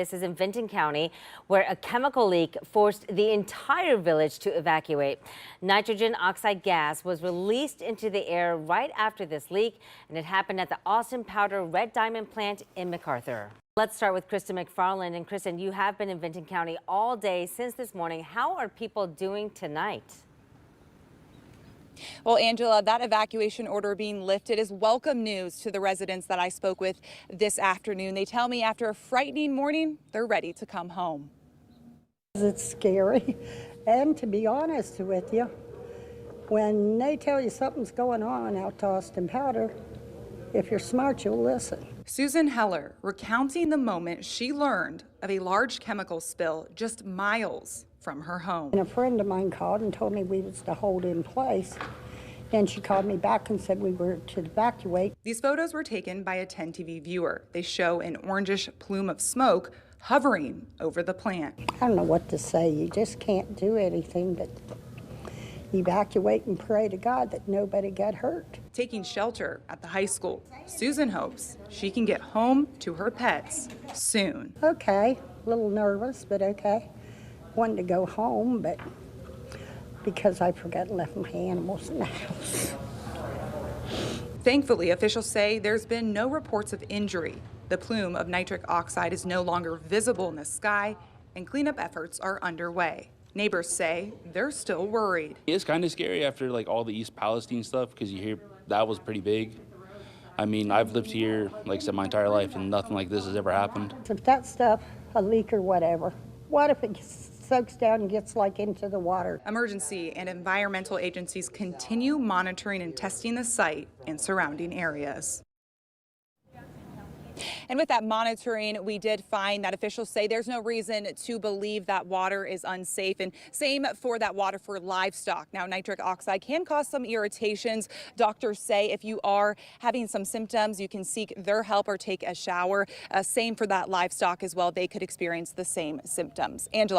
This is in Vinton County, where a chemical leak forced the entire village to evacuate. Nitrogen oxide gas was released into the air right after this leak, and it happened at the Austin Powder Red Diamond plant in McArthur. Let's start with Kristen McFarland. And Kristen, you have been in Vinton County all day since this morning. How are people doing tonight? Well, Angela, that evacuation order being lifted is welcome news to the residents that I spoke with this afternoon. They tell me after a frightening morning, they're ready to come home. It's scary. And to be honest with you, when they tell you something's going on out to Austin Powder, if you're smart, you'll listen. Susan Heller recounting the moment she learned of a large chemical spill just miles from her home. And a friend of mine called and told me we was to hold in place. Then she called me back and said we were to evacuate. These photos were taken by a 10 TV viewer. They show an orangish plume of smoke hovering over the plant. I don't know what to say. You just can't do anything but evacuate and pray to God that nobody got hurt. Taking shelter at the high school, Susan hopes she can get home to her pets soon. Okay, a little nervous, but okay. Wanted to go home, but because I forgot and left my animals in the house. Thankfully, officials say there's been no reports of injury. The plume of nitric oxide is no longer visible in the sky, and cleanup efforts are underway. Neighbors say they're still worried. It's kind of scary after all the East Palestine stuff, because you hear that was pretty big. I mean, I've lived here, like I said, my entire life, and nothing like this has ever happened. If that stuff, a leak or whatever, what if it soaks down and gets into the water? Emergency and environmental agencies continue monitoring and testing the site and surrounding areas. And with that monitoring, we did find that officials say there's no reason to believe that water is unsafe, and same for that water for livestock. Now, nitric oxide can cause some irritations. Doctors say if you are having some symptoms, you can seek their help or take a shower. Same for that livestock as well. They could experience the same symptoms. Angela.